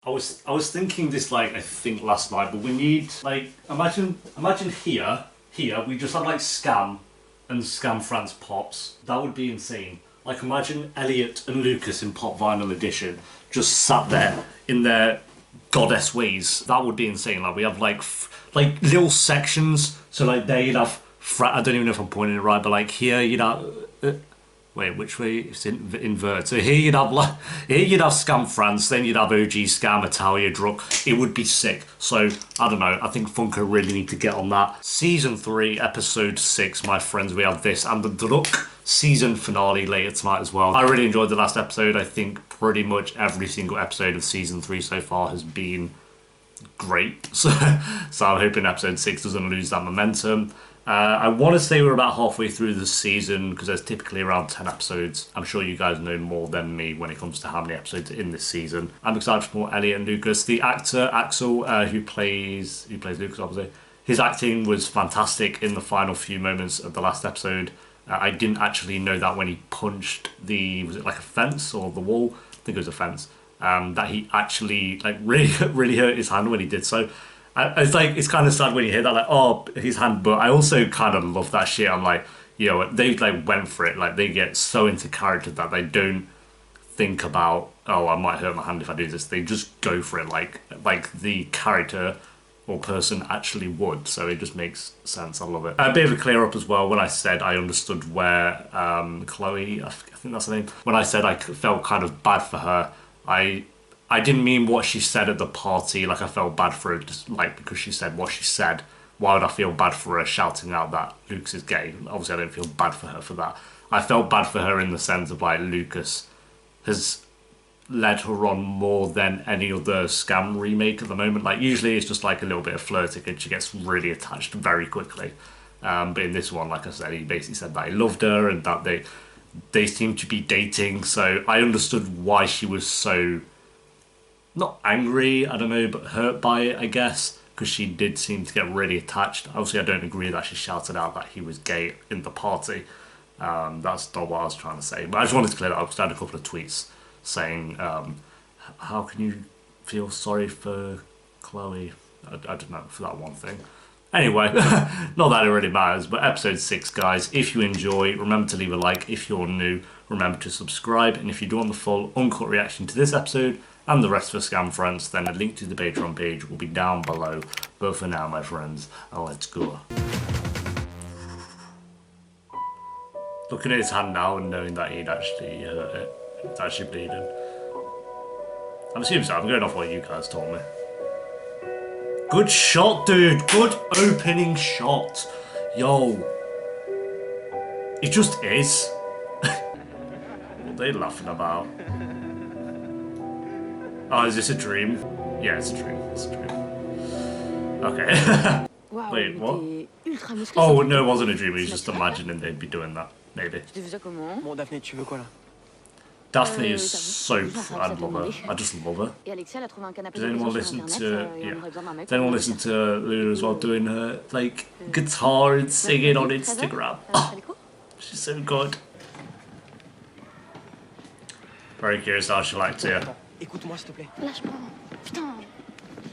I was thinking this like I think last night, but we need like imagine here we just had like Scam and Scam France pops. That would be insane. Like imagine Elliot and Lucas in Pop Vinyl Edition just sat there in their goddess ways. That would be insane. Like we have like little sections. So like there you'd have I don't even know if I'm pointing it right, but like here you'd have. Wait, which way? It's inverted. So here you'd have Scam France, then you'd have OG Scam Italia Druck. It would be sick. So I don't know. I think Funko really need to get on that. Season 3, episode 6, my friends. We have this and the Druck season finale later tonight as well. I really enjoyed the last episode. I think pretty much every single episode of season 3 so far has been great. So I'm hoping episode 6 doesn't lose that momentum. I want to say we're about halfway through the season because there's typically around 10 episodes. I'm sure you guys know more than me when it comes to how many episodes are in this season. I'm excited for more Elliot and Lucas. The actor Axel, who plays Lucas, obviously, his acting was fantastic in the final few moments of the last episode. I didn't actually know that when he punched was it like a fence or the wall? I think it was a fence. That he actually like really hurt his hand when he did so. It's kind of sad when you hear that, like, oh, his hand, but I also kind of love that shit. I'm like, they like went for it. Like they get so into character that they don't think about, oh, I might hurt my hand if I do this. They just go for it, like the character or person actually would. So it just makes sense. I love it. A bit of a clear up as well. When I said I understood where Chloe, I think that's her name. When I said I felt kind of bad for her, I didn't mean what she said at the party, like I felt bad for her just like because she said what she said. Why would I feel bad for her shouting out that Lucas is gay? Obviously I don't feel bad for her for that. I felt bad for her in the sense of like Lucas has led her on more than any other Scam remake at the moment. Like usually it's just like a little bit of flirting and she gets really attached very quickly. But in this one, like I said, he basically said that he loved her and that they seem to be dating. So I understood why she was so not angry, I don't know, but hurt by it, I guess, because she did seem to get really attached. Obviously, I don't agree that she shouted out that he was gay in the party. That's not what I was trying to say. But I just wanted to clear that up because I had a couple of tweets saying, how can you feel sorry for Chloe? I don't know, for that one thing. Anyway, not that it really matters, but episode 6, guys, if you enjoy, remember to leave a like. If you're new, remember to subscribe. And if you do want the full uncut reaction to this episode, and the rest of Scam France, then a link to the Patreon page will be down below. But for now, my friends, let's go. Looking at his hand now and knowing that he'd actually hurt it. It's actually bleeding. I'm assuming so. I'm going off what you guys told me. Good shot, dude. Good opening shot. Yo. It just is. What are they laughing about? Oh, is this a dream? Yeah, it's a dream. It's a dream. Okay. Wait, what? Oh, no, it wasn't a dream. He was just imagining they'd be doing that. Maybe. Bon, Daphné, tu veux quoi là? Daphne is so... I love her. I just love her. Does anyone listen to... Yeah. Does anyone listen to Luna as well doing her, like, guitar and singing on Instagram? Oh, she's so good. Very curious how she likes it. Écoute-moi, s'il te plaît. Lâche-moi. Putain,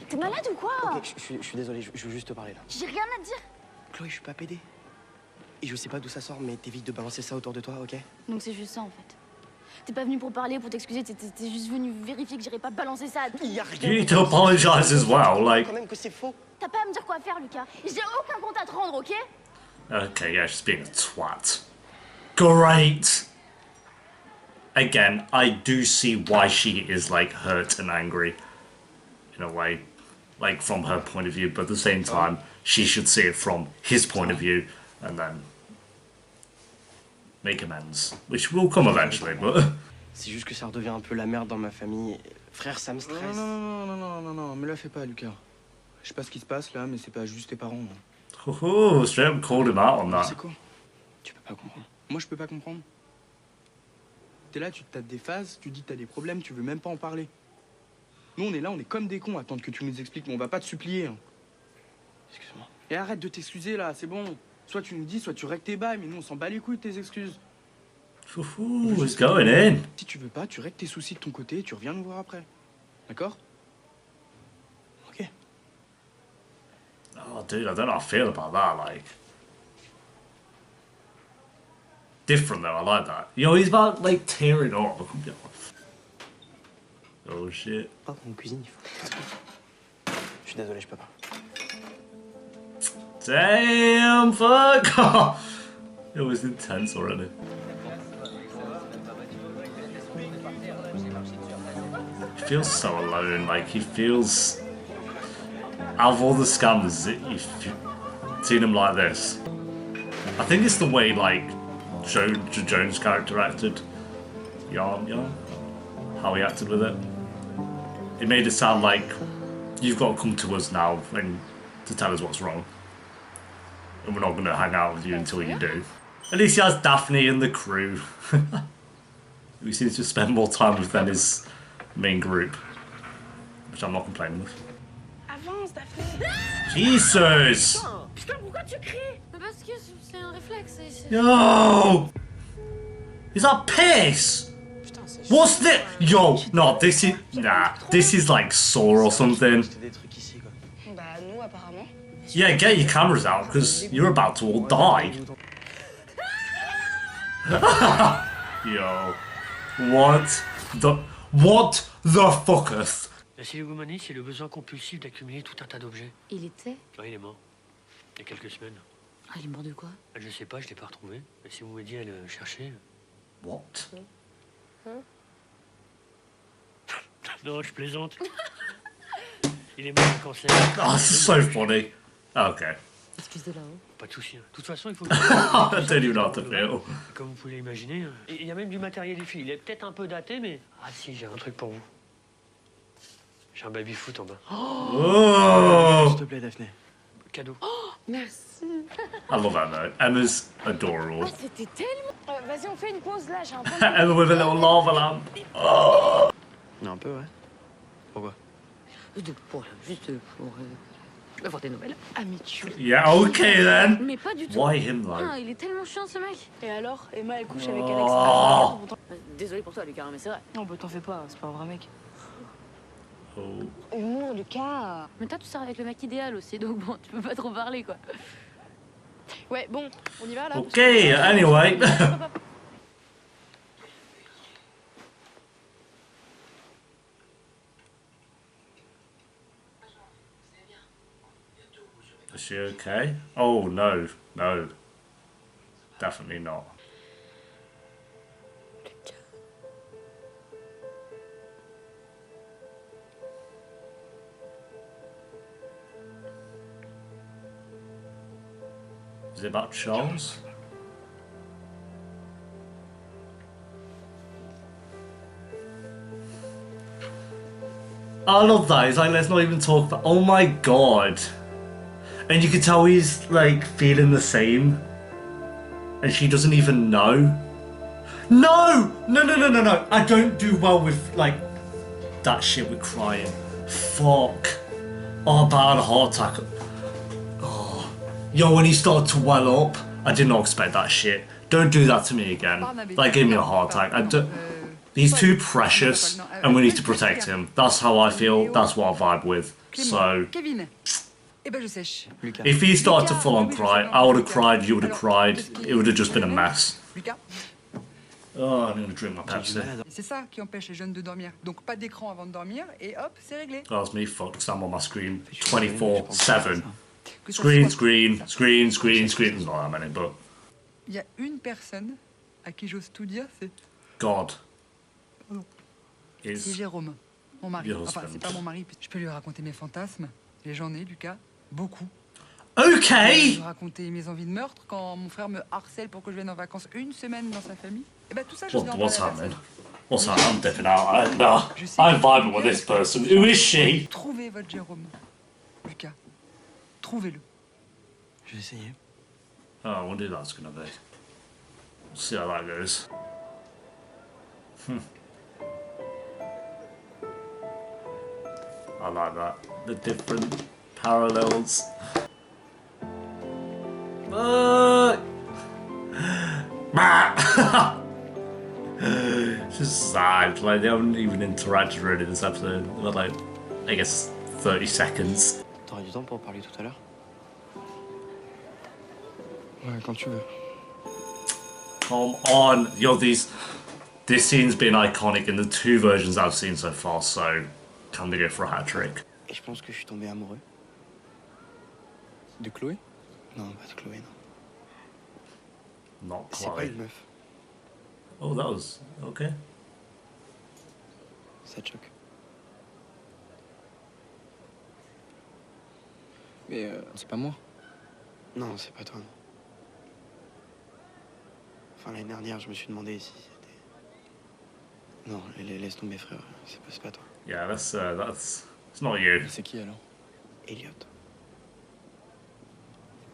t'es malade ou quoi? Ok, je suis désolé, je veux juste te parler là. J'ai rien à te dire. Chloé, je suis pas pédé. Et je sais pas d'où ça sort, mais t'évites de balancer ça autour de toi, ok? Donc c'est juste ça en fait. T'es pas venu pour parler, pour t'excuser, t'es juste venu vérifier que j'irais pas balancer ça. Y a rien. You need to apologize as well, like... Quand même que c'est faux. T'as pas à me dire quoi faire, Lucas. J'ai aucun compte à te rendre, ok? Okay, yeah, she's being a twat. Great! Again, I do see why she is, like, hurt and angry, in a way, like, from her point of view, but at the same time, she should see it from his point of view, and then make amends, which will come eventually, but... C'est juste que ça redevient un peu la merde dans ma famille. Frère, ça me stresse. Non, me la fais pas, Lucas. Je sais pas ce qui se passe, là, mais c'est pas juste tes parents. Oh, straight up called him out on that. C'est quoi? Tu peux pas comprendre. Moi, je peux pas comprendre. T'es là, tu te tapes des phases, tu dis que t'as des problèmes, tu veux même pas en parler. Nous, on est là, on est comme des cons à attendre que tu nous expliques, mais on va pas te supplier. Hein. Excuse-moi. Et arrête de t'excuser, là, c'est bon. Soit tu nous dis, soit tu règles tes bails, mais nous, on s'en bat les couilles de tes excuses. What's going in? Si tu veux pas, tu règles tes soucis de ton côté et tu reviens nous voir après. D'accord? dude, I don't know how I feel about that, like. Different though, I like that. Yo, he's about, like, tearing up. Oh shit. Pardon, en cuisine, il faut. Je suis désolé, je peux pas. Damn, fuck! It was intense already. He feels so alone, like, he feels... Out of all the scammers, you've seen him like this. I think it's the way, like, Jones' character acted. Yarn. How he acted with it. It made it sound like, you've got to come to us now and to tell us what's wrong. And we're not going to hang out with you until you do. At least he has Daphne and the crew. He seems to spend more time with than his main group. Which I'm not complaining with. Avance, Daphné. Jesus! Putain, pourquoi tu cries? Parce que c'est un réflexe. Yo! Is that piss? What's this? Yo, no, this is... Nah, this is like Saw or something. Bah, nous, apparemment. Yeah, get your cameras out, because you're about to all die. Yo. What the fucketh? La célégomanie, c'est le besoin compulsif d'accumuler tout un tas d'objets. Il était? Ouais, il est mort. Il y a quelques semaines. Ah, il est mort de quoi? Je sais pas, je l'ai pas retrouvé. Mais si vous m'aidiez à le chercher... What? Non, je plaisante. Il est mort d'un cancer. Oh, this is so funny. Okay. Excuse de là-haut. Pas de souci. De toute façon, il faut... I don't even know how to feel. Comme vous pouvez l'imaginer, il y a même du matériel ici. Il est peut-être un peu daté, mais... Ah si, j'ai un truc pour vous. J'ai un baby-foot en bas. Oh! S'il te plaît, Daphné. Cadeau. Merci. I love that note. Emma's adorable. Ah, c'était tellement... Vas-y, on fait une pause là, j'ai un peu. Emma with a little lava lamp. Oh! Un peu, ouais. Pourquoi? Juste pour avoir des nouvelles. Ah, mais tu. Yeah, okay then. Mais pas du tout. Why him though? Ah, il est tellement chiant ce mec. Et alors, Emma, elle couche avec Oh. Alex. Désolé pour toi, Lucas, mais c'est vrai. Non, bah t'en fais pas, c'est pas un vrai mec. Oh. Humour, Lucas. Mais toi, tu sors avec le mec idéal aussi, donc bon, tu peux pas trop parler quoi. Ouais, bon, on y va là. Okay, anyway. Is she okay? Oh no, no. Definitely not. Is it about Charles? I love that. It's like, let's not even talk about... Oh my god. And you can tell he's, like, feeling the same. And she doesn't even know. No! No. I don't do well with, like, that shit with crying. Fuck. Oh, but I had a heart attack. Oh. Yo, when he started to well up, I did not expect that shit. Don't do that to me again. That gave me a heart attack. I don't... He's too precious, and we need to protect him. That's how I feel. That's what I vibe with. So, if he started to full on cry, I would have cried, you would have cried. It would have just been a mess. Oh, I'm gonna drink my Pepsi. C'est ça qui empêche les jeunes de dormir. Donc pas d'écran avant de dormir et hop, c'est réglé. Oh, that's me fucked because I'm on my screen 24/7. Screen. There's not that many, but... Il y a une personne à qui j'ose tout dire, c'est... God. C'est Jérôme, mon mari. Your Enfin, husband. c'est pas mon mari. Je peux lui raconter mes fantasmes. Et j'en ai, Lucas, beaucoup. Je Okay! peux lui raconter mes envies de meurtre quand mon frère me harcèle pour que je vienne en vacances une semaine dans sa famille. Et bah tout ça, je vais en parler What's à happening? personne. What's happening? I'm dipping out. No, I'm vibing with this person. Who is she? Trouvez votre Jérôme, Lucas. Trouvez-le. Je vais essayer. Oh, I wonder who that's gonna be. See how that goes. I like that. The different parallels. It's just sad. Like, they haven't even interacted really this episode. They've had, like, I guess 30 seconds. T'auras du temps pour en parler tout à l'heure? Ouais, quand tu veux. Come on, yo, this scene's been iconic in the 2 versions I've seen so far, so can they go for a hat trick? Et je pense que je suis tombé amoureux. De Chloé? Non, pas de Chloé, non. Not C'est pas quite. une meuf. Oh, that was okay. Ça te choque. Mais c'est pas moi. Non, c'est pas toi, non. Enfin, l'année dernière, je me suis demandé si c'était... Non, laisse tomber, frère. C'est pas toi. Yeah, that's it's not you. C'est qui alors? Elliot.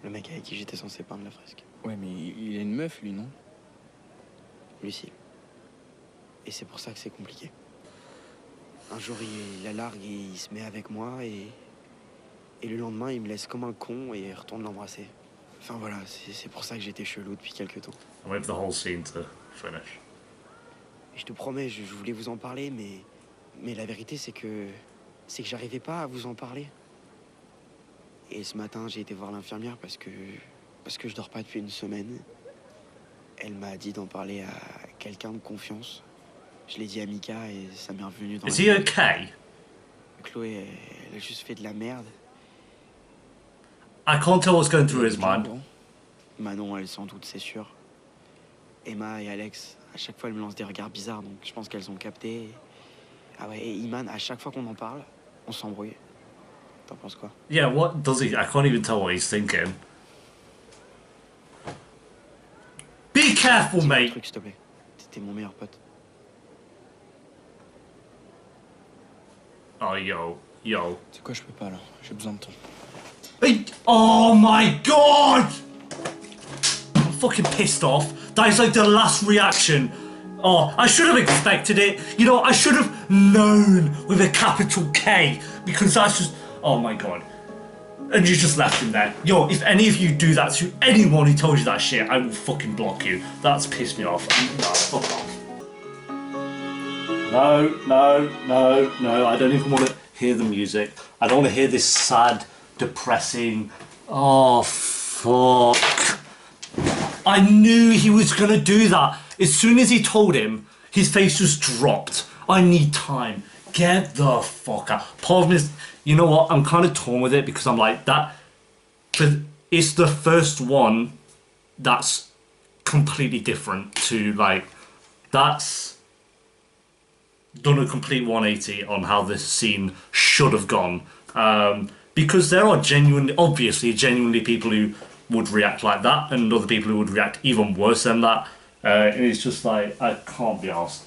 Le mec avec qui j'étais censé peindre la fresque. Ouais, mais il a une meuf, lui, non? Lucille. Et c'est pour ça que c'est compliqué. Un jour, il la largue et il se met avec moi et le lendemain, il me laisse comme un con et retourne l'embrasser. Enfin voilà, c'est pour ça que j'étais chelou depuis quelques temps. I wait for the whole scene to finish. Et je te promets, je voulais vous en parler, mais la vérité, c'est que j'arrivais pas à vous en parler. Et ce matin, j'ai été voir l'infirmière parce que je dors pas depuis une semaine. Elle m'a dit d'en parler à quelqu'un de confiance. Je l'ai dit à Mika et ça m'est revenu dans Is la he tête. okay? Chloé, elle a juste fait de la merde. I can't tell what's going through his mind. Manon, elle s'en doute, c'est sûr. Emma et Alex, à chaque fois, elles me lancent des regards bizarres, donc je pense qu'elles ont capté. Ah ouais, et Iman, à chaque fois qu'on en parle, on s'embrouille. T'en penses quoi? Yeah, what does he? I can't even tell what he's thinking. Be careful, Dis-moi un mate. truc, s'il te plaît. T'es mon meilleur pote. Oh, yo. C'est quoi, je peux pas là. J'ai besoin de toi. Hey, oh my god! I'm fucking pissed off. That is like the last reaction. Oh, I should have expected it. You know, I should have known with a capital K. Because that's just... Oh my god. And you just left him there. Yo, if any of you do that to anyone who told you that shit, I will fucking block you. That's pissed me off. No, fuck off. No. I don't even want to hear the music. I don't want to hear this sad, depressing... Oh, fuck. I knew he was going to do that. As soon as he told him, his face just dropped. I need time. Get the fuck out. Part of me is... You know what? I'm kind of torn with it because I'm like, that... But it's the first one that's completely different to, like... That's done a complete 180 on how this scene should have gone. Because there are genuinely people who would react like that and other people who would react even worse than that. And it's just like, I can't be arsed.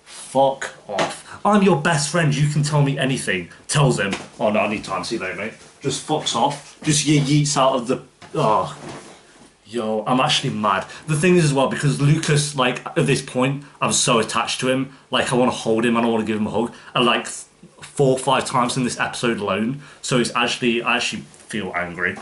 Fuck off. I'm your best friend, you can tell me anything. Tells him, oh no, I need time, see you later, mate. Just fucks off. Just yeets out of the... Oh. Yo, I'm actually mad. The thing is as well, because Lucas, like, at this point, I'm so attached to him. Like, I want to hold him and I want to give him a hug. And like, 4 or 5 times in this episode alone. So it's actually, I actually feel angry.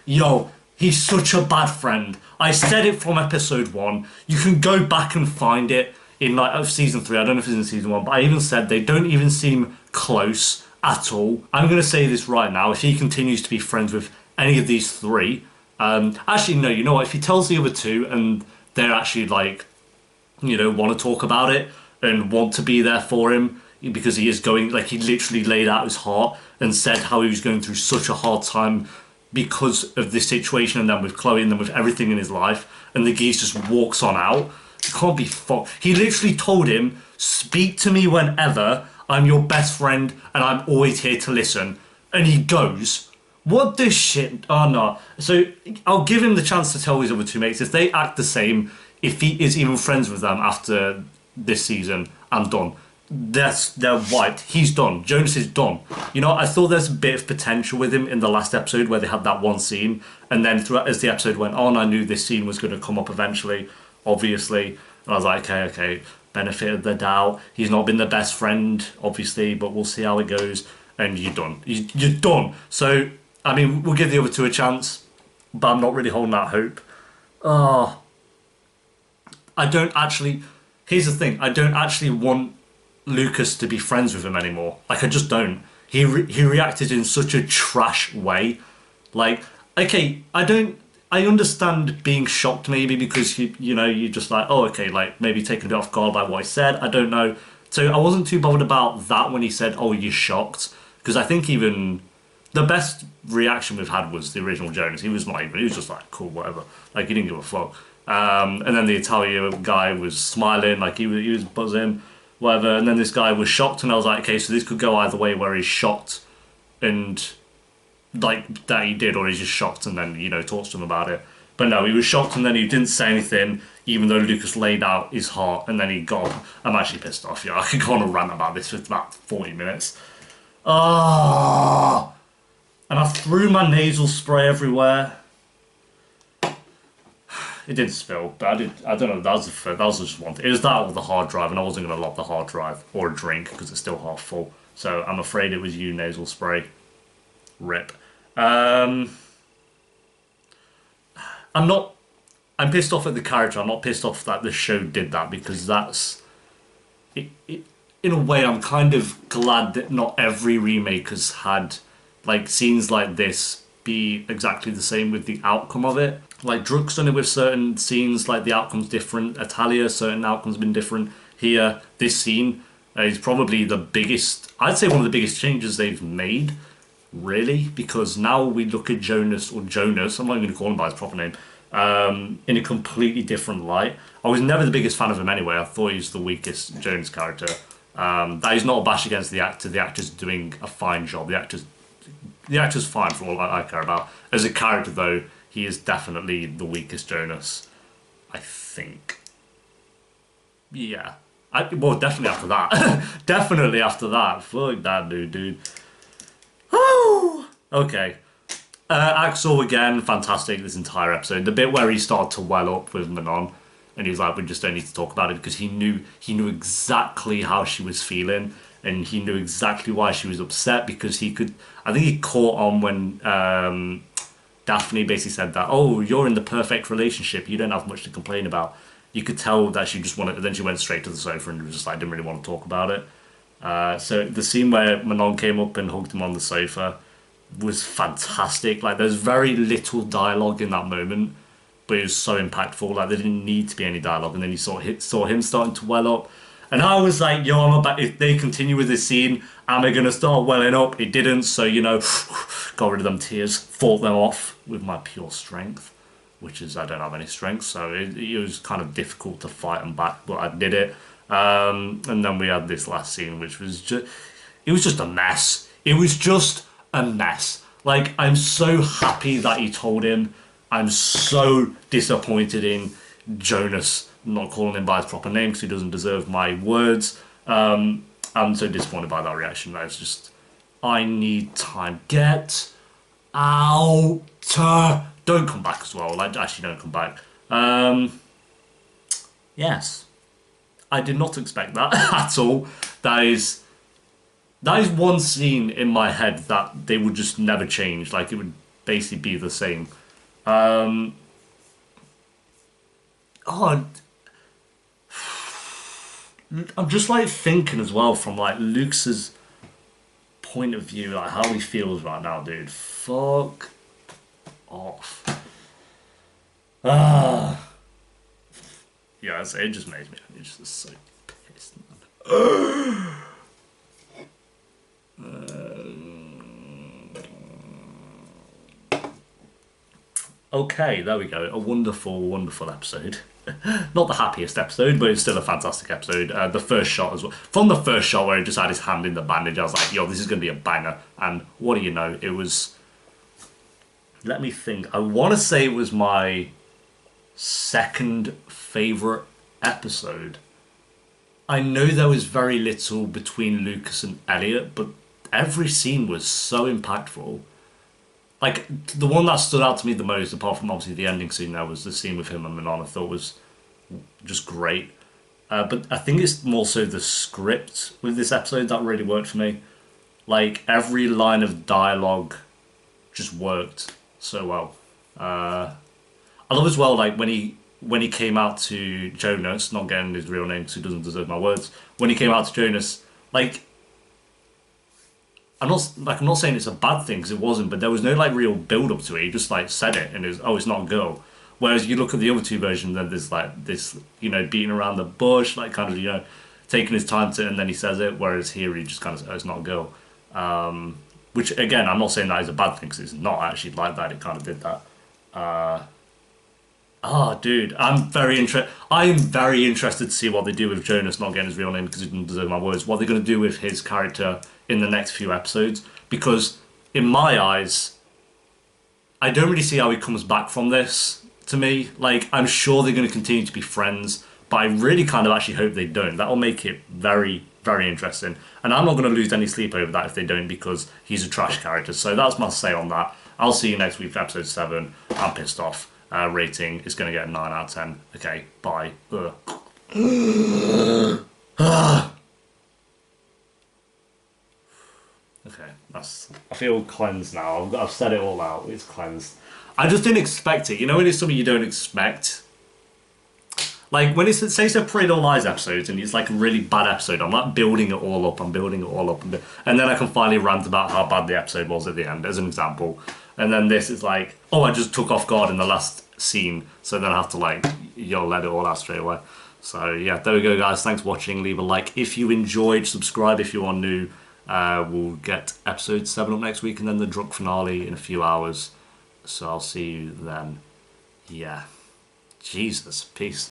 Yo, he's such a bad friend. I said it from episode 1. You can go back and find it in like season 3. I don't know if it's in season 1, but I even said they don't even seem close at all. I'm going to say this right now. If he continues to be friends with any of these 3, actually no, you know what? If he tells the other 2 and they're actually like, you know, want to talk about it and want to be there for him because he is going, like he literally laid out his heart and said how he was going through such a hard time because of this situation and then with Chloe and then with everything in his life, and the geese just walks on out. It can't be fucked. He literally told him, speak to me whenever, I'm your best friend and I'm always here to listen. And he goes, what the shit? Oh no. So I'll give him the chance to tell his other 2 mates, if they act the same, if he is even friends with them after this season, I'm done. They're wiped. He's done. Jonas is done. You know, I thought there's a bit of potential with him in the last episode where they had that one scene, and then throughout, as the episode went on, I knew this scene was going to come up eventually, obviously. And I was like, okay, benefit of the doubt. He's not been the best friend, obviously, but we'll see how it goes. And you're done. You're done. So, I mean, we'll give the other 2 a chance, but I'm not really holding out hope. Oh, I don't actually... Here's the thing. I don't actually want Lucas to be friends with him anymore. Like, I just don't. He reacted in such a trash way. Like, okay, I don't I understand being shocked maybe because you're just like, oh, okay, like maybe taken a bit off guard by what he said. I don't know. So I wasn't too bothered about that when he said, oh, you're shocked. Because I think even the best reaction we've had was the original Jonas. He was just like, cool, whatever. Like, he didn't give a fuck. And then the Italian guy was smiling, like he was buzzing, whatever. And then this guy was shocked, and I was like, okay, so this could go either way, where he's shocked and like that he did, or he's just shocked and then talks to him about it. But no, he was shocked and then he didn't say anything, even though Lucas laid out his heart, and then he got up. I'm actually pissed off. I could go on a rant about this for about 40 minutes. Ah, and I threw my nasal spray everywhere. It didn't spill, but I don't know. That was just one thing. It was that or the hard drive, and I wasn't gonna lock the hard drive or a drink because it's still half full. So I'm afraid it was you, nasal spray. Rip. I'm pissed off at the character. I'm not pissed off that the show did that, because that's it. In a way, I'm kind of glad that not every remake has had like scenes like this be exactly the same with the outcome of it. Like Druk's done it with certain scenes, like the outcome's different. Italia, certain outcomes been different. Here, this scene is probably the biggest, I'd say one of the biggest changes they've made, really, because now we look at Jonas, I'm not even going to call him by his proper name, in a completely different light. I was never the biggest fan of him anyway. I thought he was the weakest Jonas character. That is not a bash against the actor. The actor's doing a fine job. The actor's fine for all I care about. As a character, though, he is definitely the weakest Jonas, I think. Yeah. Well, definitely after that. Definitely after that. Fuck that dude. Woo! Okay. Axel, again, fantastic this entire episode. The bit where he started to well up with Manon, and he was like, we just don't need to talk about it, because he knew exactly how she was feeling, and he knew exactly why she was upset, because I think he caught on when Daphne basically said that, oh, you're in the perfect relationship, you don't have much to complain about. You could tell that she just wanted, then she went straight to the sofa and was just like, didn't really want to talk about it. So the scene where Manon came up and hugged him on the sofa was fantastic. Like, there's very little dialogue in that moment, but it was so impactful. Like, there didn't need to be any dialogue, and then you saw him starting to well up, and I was like, yo, if they continue with this scene, am I gonna start welling up? It didn't, so got rid of them tears, fought them off with my pure strength, which is I don't have any strength, so it was kind of difficult to fight them back, but I did it. And then we had this last scene, which was just a mess. It was just a mess. Like, I'm so happy that he told him. I'm so disappointed in Jonas not calling him by his proper name, because he doesn't deserve my words. I'm so disappointed by that reaction. That was just, I need time. Get out. Don't come back as well. Like, actually, don't come back. Yes. I did not expect that at all. That is one scene in my head that they would just never change. Like, it would basically be the same. I'm just like thinking as well from like Luke's point of view, like how he feels right now, dude. Fuck off. Yeah, it just makes me. It's just so pissed, man. Okay, there we go. A wonderful, wonderful episode. Not the happiest episode, but it's still a fantastic episode. The first shot as well. From the first shot where he just had his hand in the bandage, I was like, yo, this is going to be a banger. And what do you know? It was... Let me think. I want to say it was my second favourite episode. I know there was very little between Lucas and Elliot, but every scene was so impactful. Like, the one that stood out to me the most, apart from obviously the ending scene there, was the scene with him and Manon. I thought was just great. But I think it's more so the script with this episode that really worked for me. Like, every line of dialogue just worked so well. I love as well, like, when he came out to Jonas, not getting his real name because he doesn't deserve my words, when he came out to Jonas, like, I'm not saying it's a bad thing, because it wasn't, but there was no like real build up to it. He just like said it, and it was, oh, it's not a girl. Whereas you look at the other two versions, then there's like this, you know, beating around the bush, like kind of, you know, taking his time to, and then he says it. Whereas here he just kind of says, oh, it's not a girl. Which again, I'm not saying that is a bad thing, because it's not actually like that. It kind of did that. Oh, dude, I am very interested to see what they do with Jonas not getting his real name, because he didn't deserve my words. What they're going to do with his character in the next few episodes, because in my eyes, I don't really see how he comes back from this. To me, like, I'm sure they're going to continue to be friends, but I really kind of actually hope they don't. That'll make it very, very interesting, and I'm not going to lose any sleep over that if they don't, because he's a trash character. So that's my say on that. I'll see you next week for episode 7. I'm pissed off. Rating is going to get a 9 out of 10. Okay, bye. Okay, I feel cleansed now. I've said it all out. It's cleansed. I just didn't expect it. You know when it's something you don't expect? Like, when it's, say it's a Pretty Little Lies episode, and it's like a really bad episode, I'm like building it all up, and then I can finally rant about how bad the episode was at the end, as an example. And then this is like, oh, I just took off guard in the last scene, so then I have to like, let it all out straight away. So yeah, there we go, guys. Thanks for watching. Leave a like if you enjoyed, subscribe if you are new. We'll get episode 7 up next week, and then the drunk finale in a few hours. So I'll see you then. Yeah. Jesus. Peace.